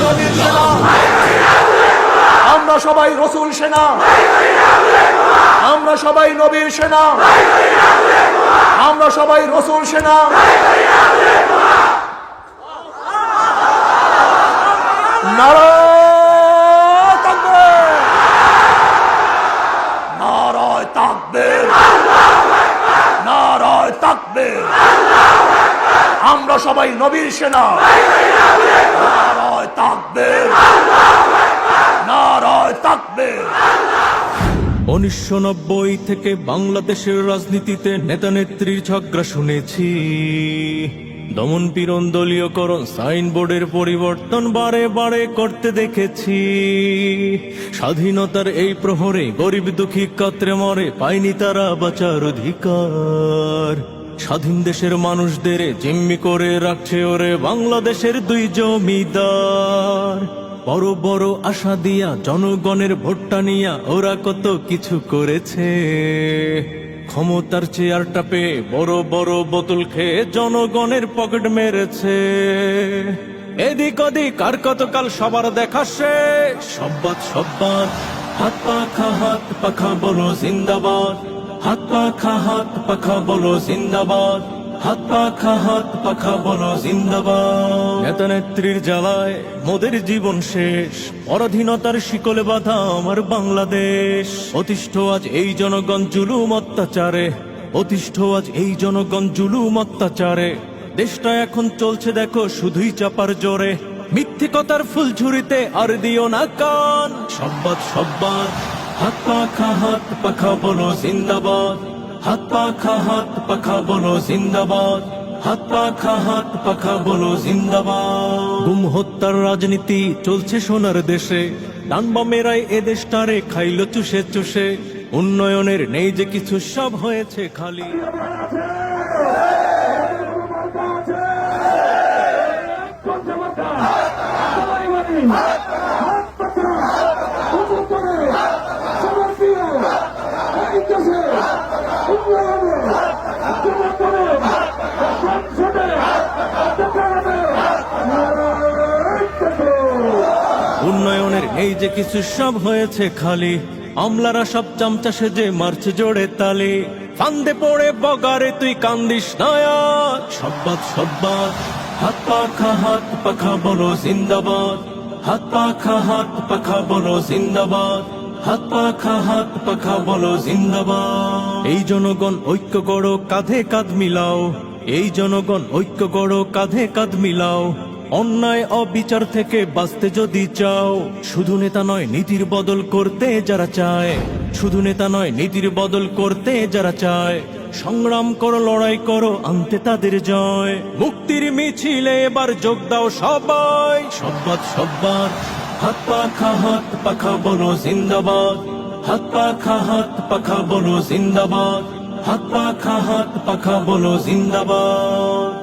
নবীর সেনা, আমরা সবাই রসুল সেনা, আমরা সবাই নবীর সেনা, আমরা সবাই রসুল সেনা। নারায়ে তাকবীর, নারায়ে তাকবীর, নারায়ে তাকবীর। আমরা সবাই নবীর সেনা, নারায়ে তাকবীর, নারায়ে তাকবীর। 1990 থেকে বাংলাদেশের রাজনীতিতে নেতা নেত্রীর ঝগড়া শুনেছি, দমন পীড়ন দলীয়করণ সাইনবোর্ডের পরিবর্তন বারে বারে করতে দেখেছি। স্বাধীনতার এই প্রহরে গরিব দুঃখী কাতরে মরে, পায়নি তারা বাঁচার অধিকার। স্বাধীন দেশের মানুষদের জিম্মি করে রাখছে ওরে বাংলাদেশের দুই জমিদার। বড় বড় আশা দিয়া জনগণের ভোটটা নিয়া ওরা কত কিছু করেছে, ক্ষমতার চেয়ারটা পেয়ে বড় বড় বোতল খেয়ে জনগণের পকেট মেরেছে। এদিক ওদিক আর কতকাল সবার দেখা শেষ, সব্বাদ সব্বাদ, হাত পাখা বলো জিন্দাবাদ, হাত পাখা বলো জিন্দাবাদ, হাত পাখা বলো জিন্দাবাদ। নেতা নেত্রীর জ্বালায় মোদের জীবন শেষ, পরাধীনতার শিকলে বাঁধা আমার বাংলাদেশ। অতিষ্ঠ আজ এই জনগণ জুলুম অত্যাচারে, অতিষ্ঠ আজ এই জনগণ জুলুম অত্যাচারে। দেশটা এখন চলছে দেখো শুধুই চাপার জোরে, মিথ্যিকতার ফুল ঝুরিতে আর দিও না কান। সব্বাদ সব্বাদ, হাত পাখা বলো জিন্দাবাদ, হাত পাখা বলো জিন্দাবাদ, হাত পাখা বলো জিন্দাবাদ। গুম হত্যার রাজনীতি চলছে সোনার দেশে, ডানবামেরাই এ দেশটারে খাইল চুষে চুষে। উন্নয়নের নেই যে কিছু, সব হয়েছে খালি। উন্নয়নের এই যে কিছু, সব হয়েছে খালি। আমলারা সব চামচা সেজে মারছে জোরে তালি, ফান্দে পড়ে বগারে তুই কান্দিস নায়া। সব্বাদ সব্বাদ, হাত পাখা বলো জিন্দাবাদ, হাত পাখা বলো জিন্দাবাদ, হাত পাখা বলো জিন্দাবাদ। এই জনগণ ঐক্য গড়ো, কাঁধে কাঁধ মিলাও, এই জনগণ ঐক্য গড়ো, কাঁধে কাঁধ মিলাও। অন্যায় অবিচার থেকে বাঁচতে যদি চাও, শুধু নেতা নয় নীতির বদল করতে যারা চায়, শুধু নেতা নয় নীতির বদল করতে যারা চায়। সংগ্রাম করো, লড়াই করো, আনতে তাদের জয়। মুক্তির মিছিলে এবার যোগ দাও সবাই। সব্বাদ সব্বাদ, হাত পাখা বলো জিন্দাবাদ, হাত পাখা বলো জিন্দাবাদ, হাত পাখা বলো জিন্দাবাদ।